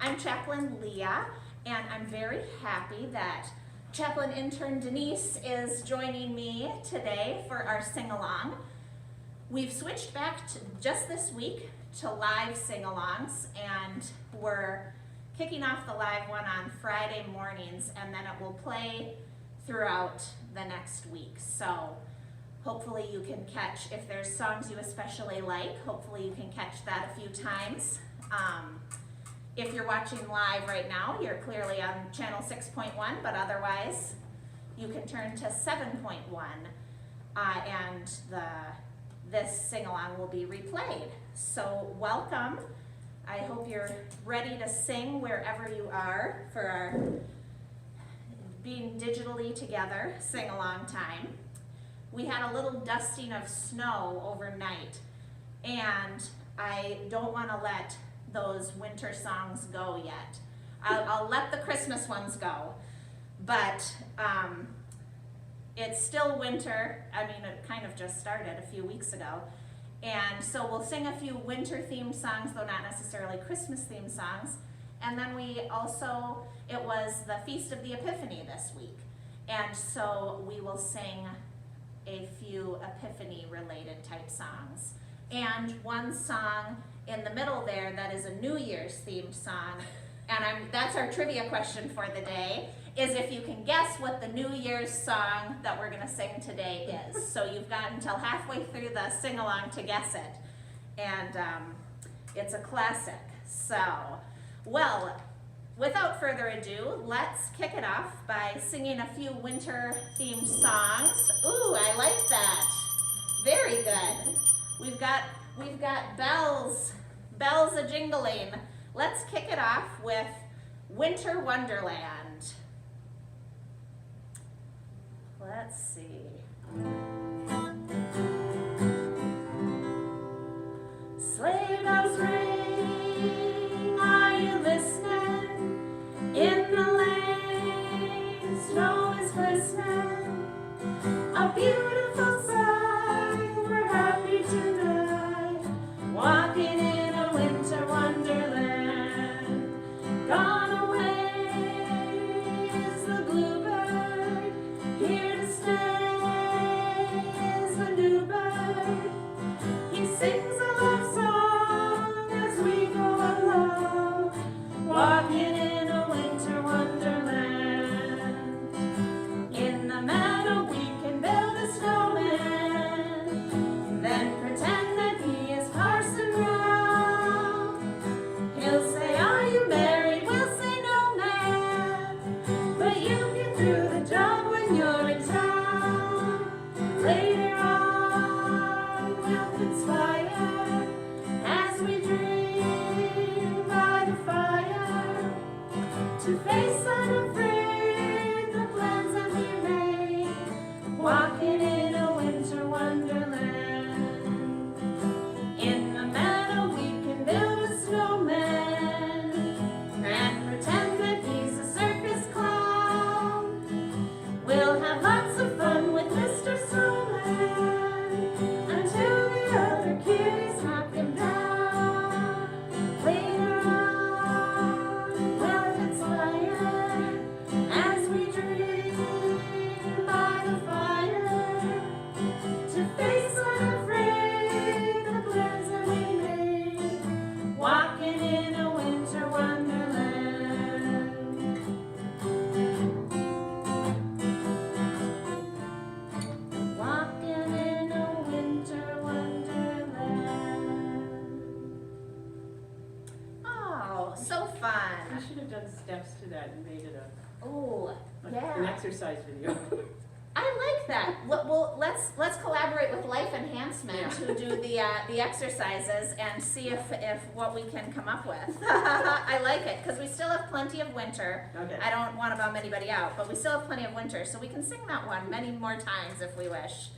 I'm Chaplain Leah, and I'm very happy that Chaplain Intern Denise is joining me today for our sing-along. We've switched back to just this week to live sing-alongs, and we're kicking off the live one on Friday mornings, and then it will play throughout the next week. So hopefully you can catch, if there's songs you especially like, hopefully you can catch that a few times. If you're watching live right now, you're clearly on channel 6.1, but otherwise you can turn to 7.1 and this sing-along will be replayed. So welcome. I hope you're ready to sing wherever you are for our being digitally together sing-along time. We had a little dusting of snow overnight, and I don't want to let those winter songs go yet. I'll let the Christmas ones go, but it's still winter. I mean, it kind of just started a few weeks ago. And so we'll sing a few winter-themed songs, though not necessarily Christmas-themed songs. And then we also, it was the Feast of the Epiphany this week. And so we will sing a few Epiphany-related type songs. And one song in the middle there that is a New Year's themed song, and that's our trivia question for the day, is if you can guess what the New Year's song that we're gonna sing today is. So you've got until halfway through the sing-along to guess it. And it's a classic. So, well, without further ado, let's kick it off by singing a few winter-themed songs. Ooh, I like that. Very good. We've got bells a-jingling. Let's kick it off with Winter Wonderland. Let's see. Sleigh bells ring, are you listening? In the lane, snow is glistening. A beautiful sight, we're happy tonight, walking in a winter wonderland. Gone away is the bluebird, here to stay is the new bird. He sings a love song as we go along, walking in a winter wonderland. In the meadow we can build a snowman, then pretend that he is Parson Brown. He'll say, are you married? We'll say, no, man, but you can do the job when you're in town. Later on we'll conspire as we dream by the fire, to face unafraid the plans that we made, walking in a winter wonderland. In the meadow we can build a snowman and pretend that he's a circus clown. We'll have lots of fun with Mr. Snowman until the other kitties knock him down. Later on we'll conspire as we dream by the fire, to face unafraid the plans that we made, walking in a winter wonderland. Walking in a winter wonderland. Oh, so fun. We should have done steps to that and made it Oh, an yeah. exercise video. I like that. Well, let's collaborate with Life Enhancement Yeah. who do the exercises and see if what we can come up with. I like it because we still have plenty of winter. Okay. I don't want to bum anybody out, but we still have plenty of winter, so we can sing that one many more times if we wish.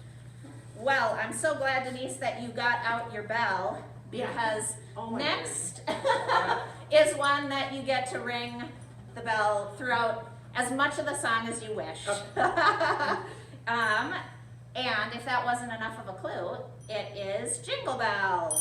Well, I'm so glad, Denise, that you got out your bell, because Oh my next is one that you get to ring the bell throughout as much of the song as you wish. Okay. And if that wasn't enough of a clue, it is Jingle Bells.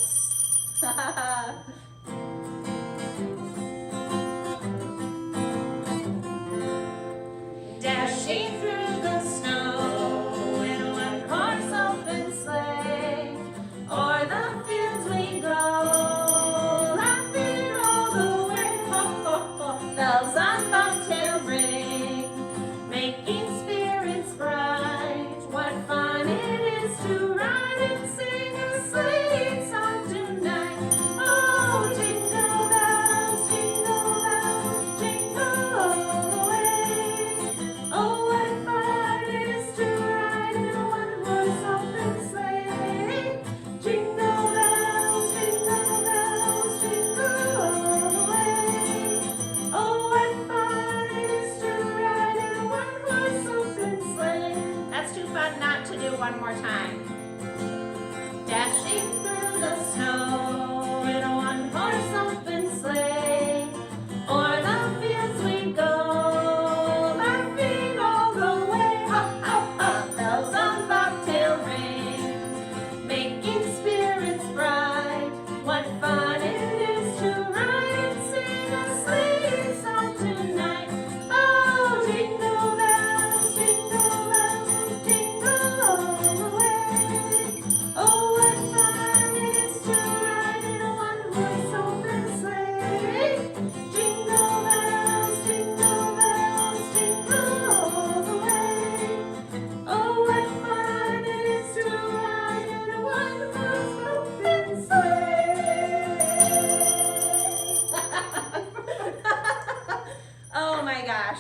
gosh.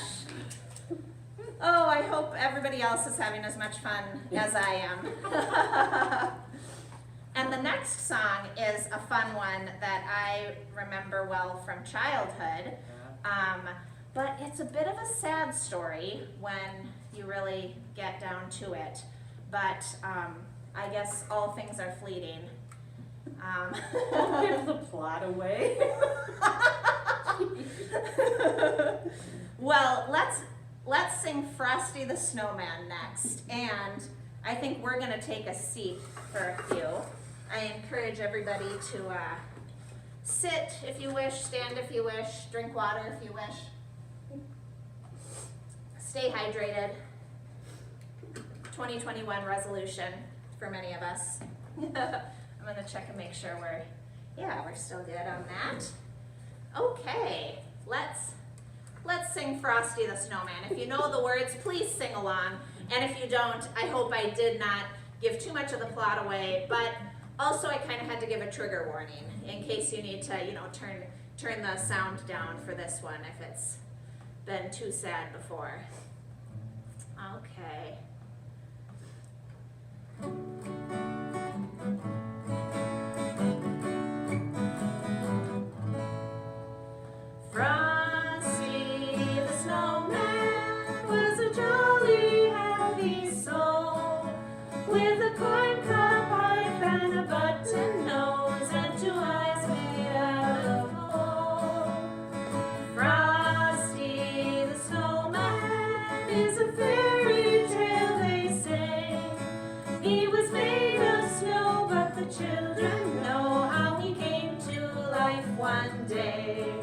Oh, I hope everybody else is having as much fun as I am. And the next song is a fun one that I remember well from childhood. But it's a bit of a sad story when you really get down to it. But I guess all things are fleeting. Don't give the plot away. Well, let's sing Frosty the Snowman next. And I think we're gonna take a seat for a few. I encourage everybody to sit if you wish, stand if you wish, drink water if you wish. Stay hydrated. 2021 resolution for many of us. I'm gonna check and make sure we're still good on that. Okay, let's sing Frosty the Snowman. If you know the words, please sing along. And if you don't, I hope I did not give too much of the plot away, but also I kind of had to give a trigger warning in case you need to, turn the sound down for this one if it's been too sad before. Okay. Frosty the Snowman was a jolly, happy soul with a corncob pipe and a button nose and 2 eyes made out of gold. Frosty the Snowman is a fairy tale, they say. He was made of snow, but the children know how he came to life one day.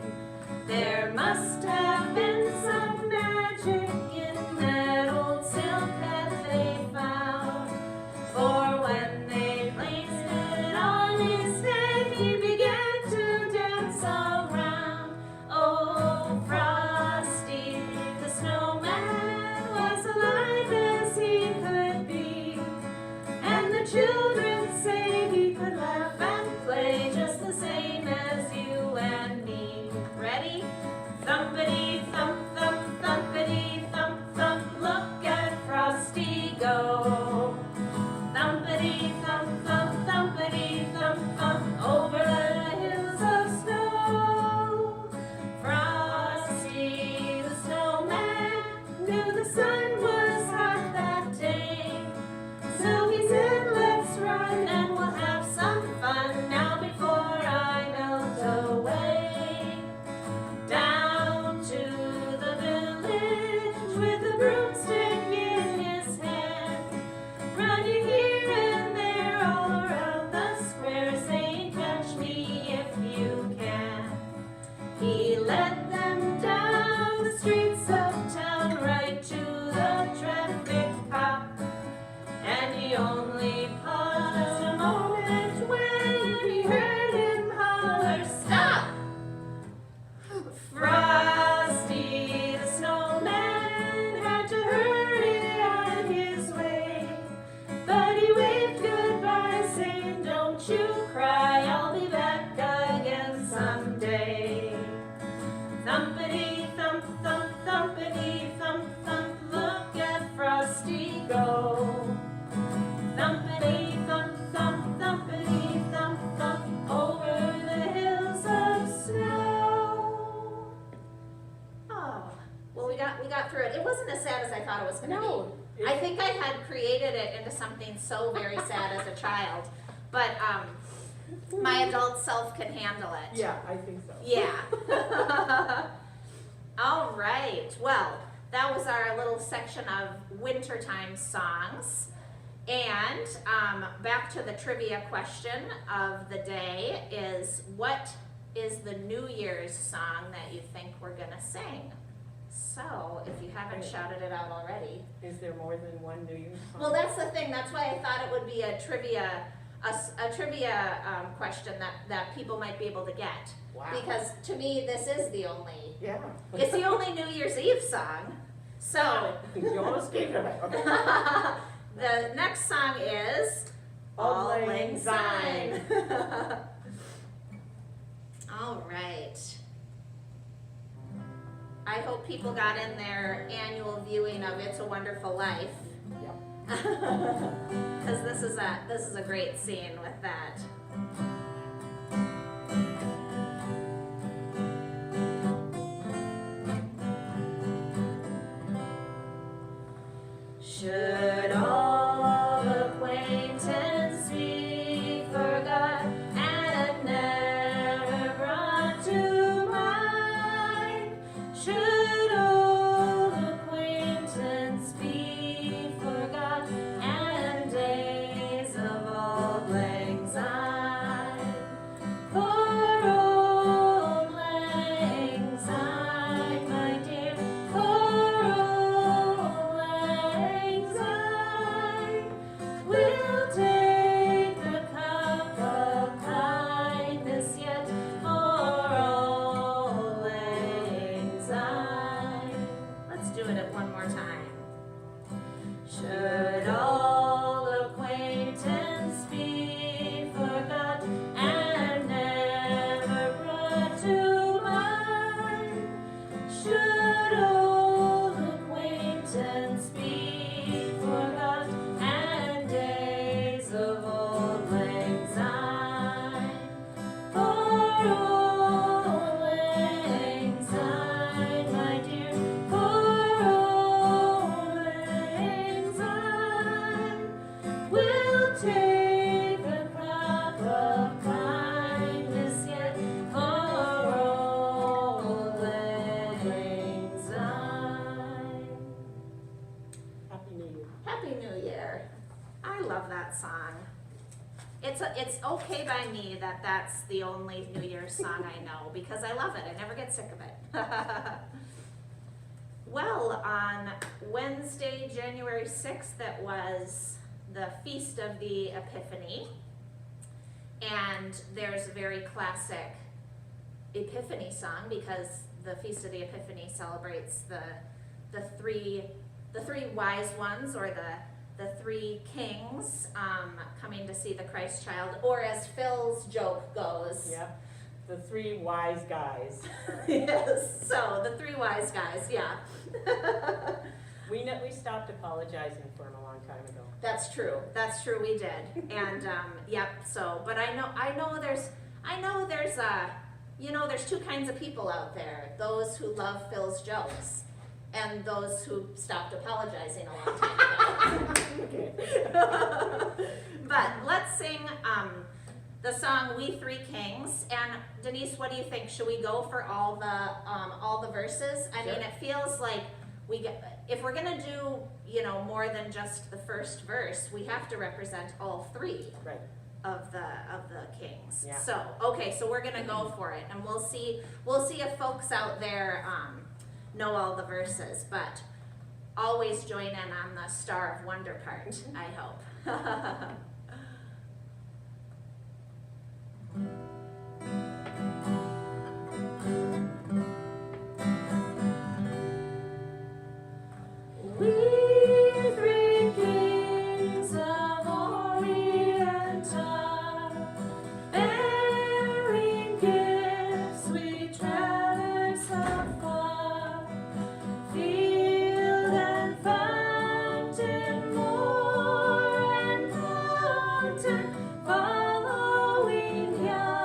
There must have been some magic in that old silk that they found, for when they placed it on his head, he began to dance around. Oh, Frosty the Snowman was alive as he could be, and the children say he could laugh and play just the same as you and me. Ready? Thumpity thump thump, thumpity thump thump, look at Frosty go. Thumpity thump thump, thumpity thump thump, over the hills of snow. Frosty the Snowman knew the sun was hot that day, so he said, let's run and we'll have some fun now before I melt away. Down to the village with a broomstick in his hand, running here and there all around the square, saying, catch me if you can. He led them down the streets of town right to the traffic cop, and he only paused a moment when he heard him holler, stop! Frosty the Snowman had to hurry on his way, but he waved goodbye saying, don't you cry, I'll be back again someday. Thumpity thump thump, thumpity thump thump, look at Frosty go. Thumpity thump thump, thumpity thump thump, over the hills of snow. Oh, well we got through it. It wasn't as sad as I thought it was gonna be. I think I had created it into something so very sad as a child, but my adult self can handle it. Yeah, I think so. Yeah. All right. Well, that was our little section of wintertime songs. And back to the trivia question of the day is, what is the New Year's song that you think we're gonna sing? So, if you haven't shouted it out already. Is there more than one New Year's song? Well, that's the thing. That's why I thought it would be a trivia question that people might be able to get. Wow. Because to me, this is the only, Yeah. it's the only New Year's Eve song. So, You almost gave it away. Okay. the next song is Auld Lang Syne. All right. I hope people got in their annual viewing of It's a Wonderful Life. Yep. Because this is a great scene with that. Should all acquaintance be forgot and never brought to mind? Should old acquaintance be forgot and days of auld lang syne? For auld lang syne, my dear, for auld lang syne, we'll take the cup of kindness yet for auld lang syne. Let's do it one more time. Should all acquaintance be forgot and never brought to mind? Should old acquaintance be forgot and days of auld lang syne? For auld lang syne, my dear, for auld lang syne, we'll take a crop of kindness yet for auld lang syne. Happy New Year. Happy New Year. I love that song. It's okay by me that that's the only New Year's song I know because I love it. I never get sick of it. Well, on Wednesday, January 6th, it was the Feast of the Epiphany. And there's a very classic Epiphany song because the Feast of the Epiphany celebrates the three wise ones, or the three kings coming to see the Christ child, or as Phil's joke goes. Yep. The three wise guys. Yes, so the three wise guys, yeah. We stopped apologizing for him a long time ago. That's true, we did. And, yep, so, but I know there's there's two kinds of people out there. Those who love Phil's jokes and those who stopped apologizing a long time ago. But let's sing the song "We Three Kings." And Denise, what do you think? Should we go for all the verses? I mean, it feels like if we're gonna do more than just the first verse, we have to represent all three. Right. Of the kings. Yeah. So okay, so we're gonna go for it, and we'll see if folks out there know all the verses, but always join in on the Star of Wonder part, I hope. We three kings of Orient are, bearing gifts we traverse afar, field and fountain, moor and mountain, following young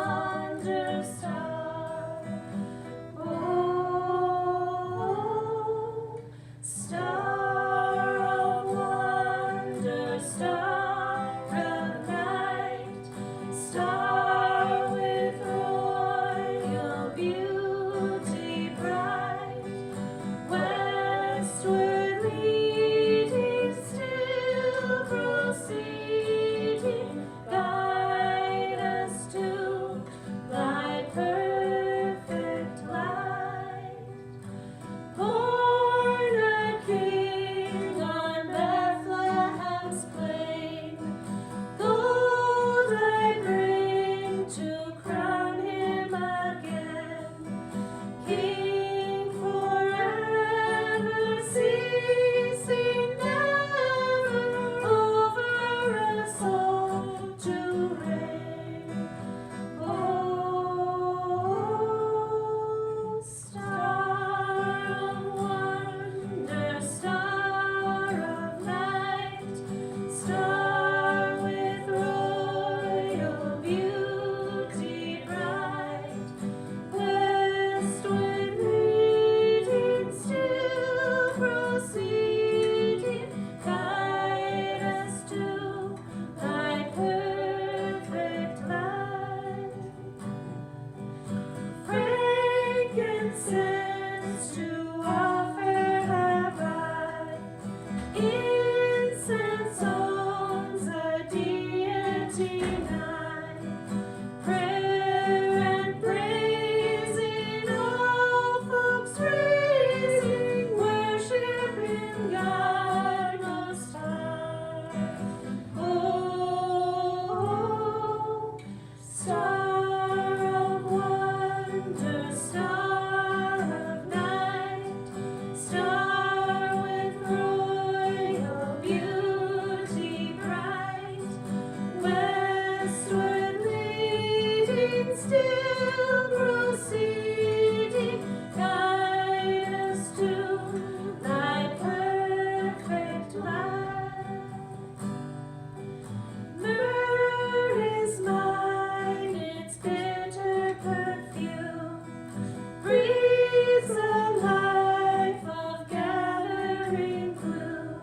breathes the life of gathering gloom,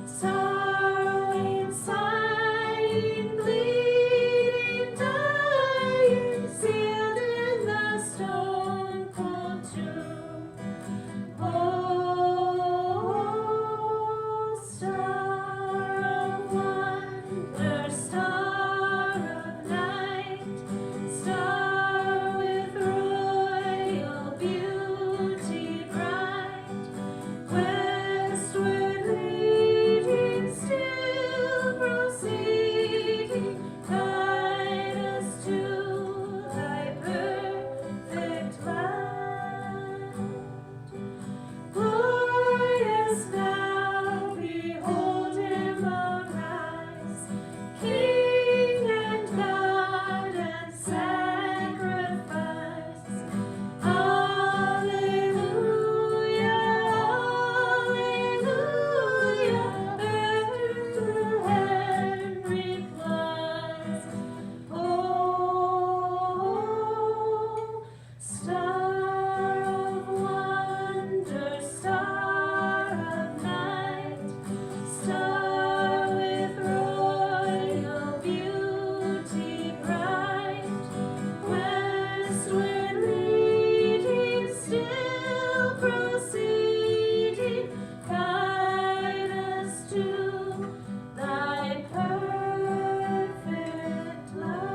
sorrowing, sighing, bleeding, dying, sealed in the stone cold tomb. Oh, star of wonder, star of night, star with royal beauty bright, westward leading, still proceeding, guide us to thy perfect light. Glorious now, behold him arise, King and God and sacrifice. Alleluia, alleluia, Bethlehem replies. Oh, star of wonder, star of night, star with royal beauty bright, westward leading, still proceeding, guide us to thy perfect light.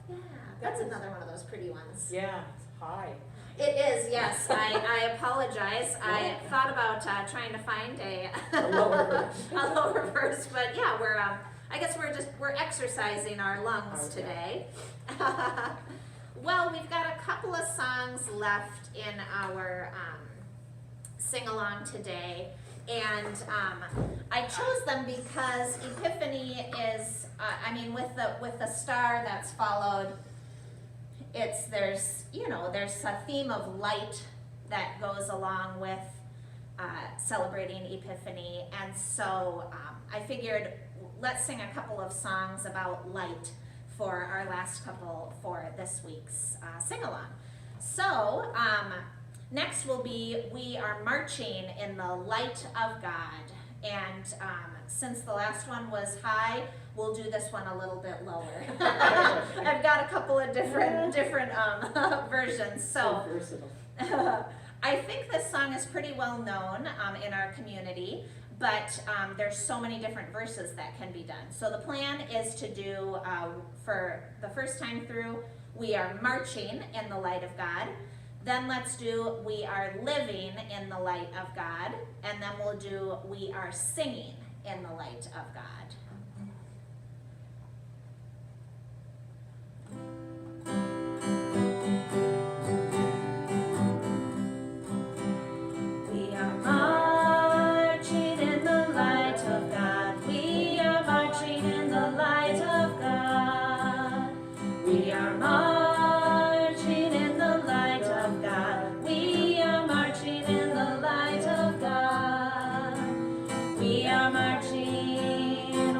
Yeah, that's another one of those pretty ones. Yeah, it's high. It is, yes. I apologize. I thought about trying to find a lower verse. a lower verse, but yeah, I guess we're exercising our lungs Okay. today. Well, we've got a couple of songs left in our sing along today, and I chose them because Epiphany is, with the star that's followed. There's a theme of light that goes along with celebrating Epiphany, and so I figured let's sing a couple of songs about light for our last couple for this week's sing-along. So next will be We Are Marching in the Light of God, and since the last one was high, we'll do this one a little bit lower. I've got a couple of different versions. So versatile. I think this song is pretty well known in our community, but there's so many different verses that can be done. So the plan is to do, for the first time through, We Are Marching in the Light of God. Then let's do We Are Living in the Light of God. And then we'll do We Are Singing in the Light of God. We are marching in the light of God. We are marching in the light of God. We are marching in the light of God. We are marching in the light of God. We are marching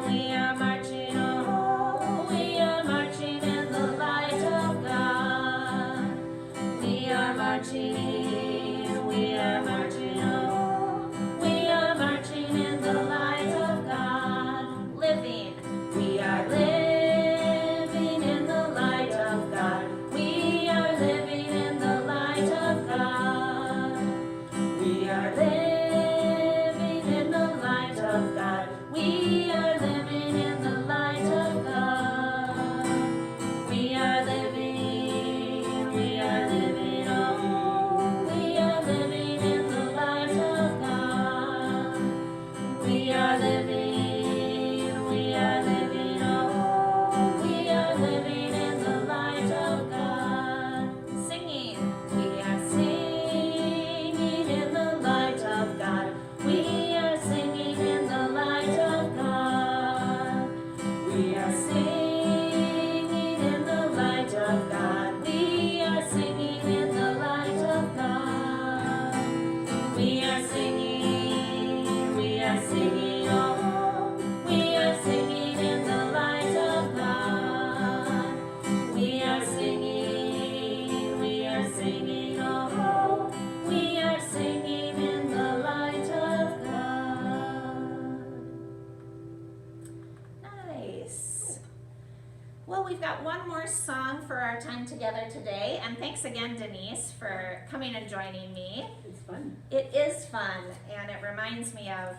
time together today, and thanks again, Denise, for coming and joining me. It's fun. It is fun, and it reminds me of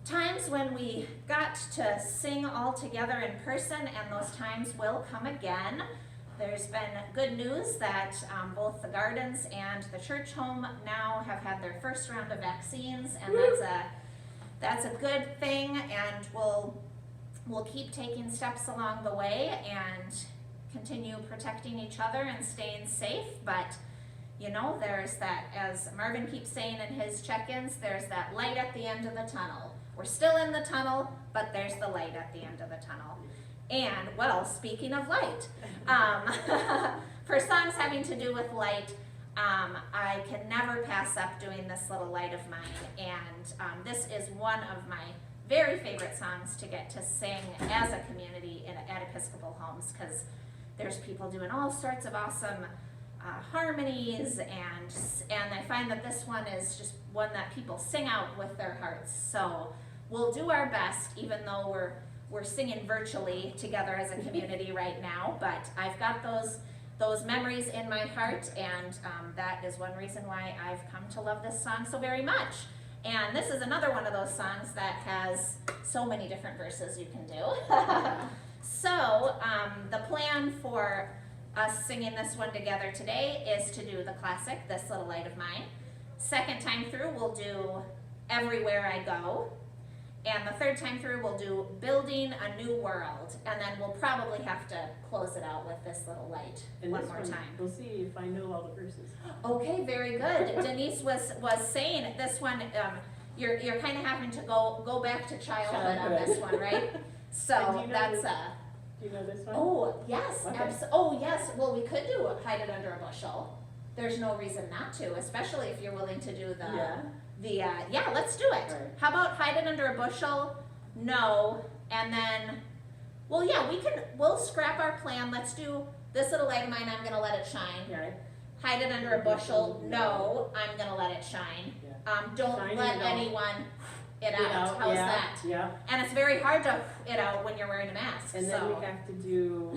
times when we got to sing all together in person, and those times will come again. There's been good news that both the gardens and the church home now have had their first round of vaccines, and that's a good thing, and we'll keep taking steps along the way and continue protecting each other and staying safe. But you know, there's that, as Marvin keeps saying in his check-ins, there's that light at the end of the tunnel. We're still in the tunnel, but there's the light at the end of the tunnel. And, well, speaking of light, for songs having to do with light, I can never pass up doing This Little Light of Mine. And this is one of my very favorite songs to get to sing as a community at Episcopal Homes, because there's people doing all sorts of awesome harmonies, and I find that this one is just one that people sing out with their hearts. So we'll do our best, even though we're singing virtually together as a community right now. But I've got those memories in my heart, and that is one reason why I've come to love this song so very much. And this is another one of those songs that has so many different verses you can do. So the plan for us singing this one together today is to do the classic, This Little Light of Mine. Second time through, we'll do Everywhere I Go. And the third time through, we'll do Building a New World. And then we'll probably have to close it out with This Little Light one more time. We'll see if I know all the verses. Okay, very good. Denise was saying this one, you're kind of having to go back to childhood on this one, right? So that's Do you know this one? Oh, yes, Okay. oh, yes, well, we could do Hide It Under a Bushel. There's no reason not to, especially if you're willing to do yeah, let's do it. Right. How about Hide It Under a Bushel? No, and then, well, yeah, we'll scrap our plan. Let's do This Little Light of Mine, I'm Gonna Let It Shine. Right. Hide It Under a Bushel, no, I'm Gonna Let It Shine. Yeah. Don't Shine let it out. anyone it out. How's that? Yeah. And it's very hard to it out when you're wearing a mask. And then we have to do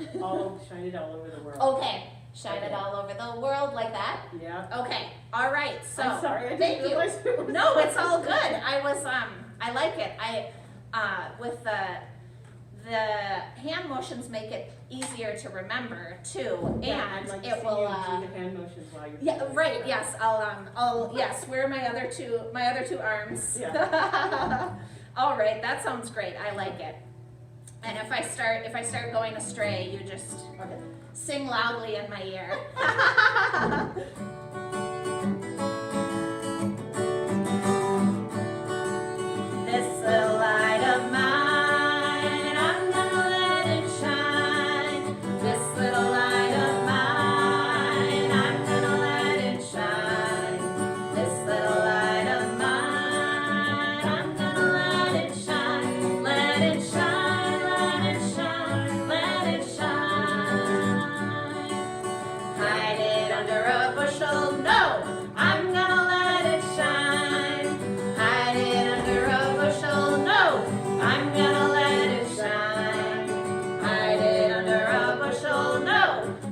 Shine It All Over the World. Okay, shine it all over the world like that. Yeah. Okay, all right. So I'm sorry, I thank didn't you. realize it was No, it's all good. I like it. With the hand motions make it easier to remember too, Yeah, I'd and like to it see will. you do the hand motions while you're Yeah, doing it. right. Yes, I'll yes. Where are my other two arms? Yeah. All right, that sounds great. I like it. And if I start going astray, you just Okay. sing loudly in my ear. This little light of mine, I'm gonna let it shine. This little light of mine, I'm gonna let it shine. This little light of mine, I'm gonna let it shine. Let it shine, let it shine, let it shine. Hide it under a bushel, no, I'm gonna let it shine. Hide it under a bushel, no, I'm gonna let it shine. Hide it under a bushel, no,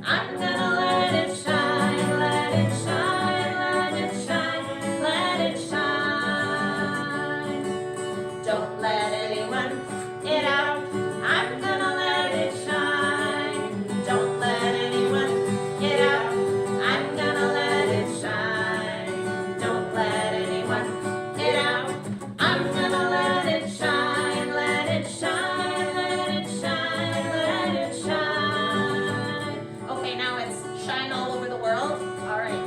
I'm gonna let it shine. Let it shine, let it shine, let it shine. Don't let anyone it out, I'm gonna let it shine. Don't let anyone it out, I'm gonna let it shine. Don't let anyone it out, I'm gonna let it shine. Let it shine, let it shine, let it shine. Okay, now it's shine all over the world. All right.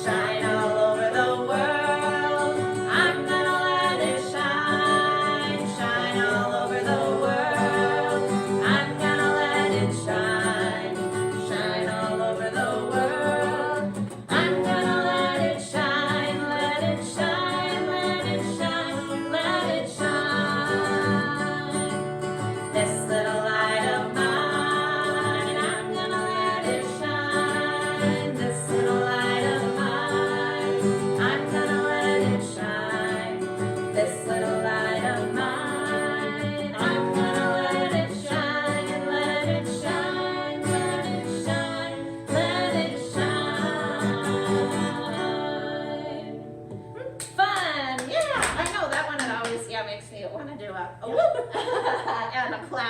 Shine all over the world, I'm gonna let it shine. Shine all over the world, I'm gonna let it shine. Shine all over the world, I'm gonna let it shine. Let it shine, let it shine, let it shine. This little light of mine, I'm gonna let it shine. This little light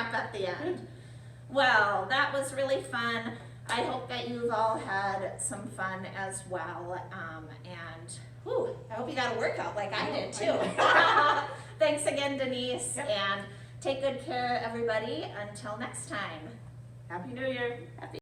clap at the end. Well, that was really fun. I hope that you've all had some fun as well. And whew, I hope you got a workout like I did too. Thanks again, Denise, and take good care, everybody. Until next time. Happy New Year. Happy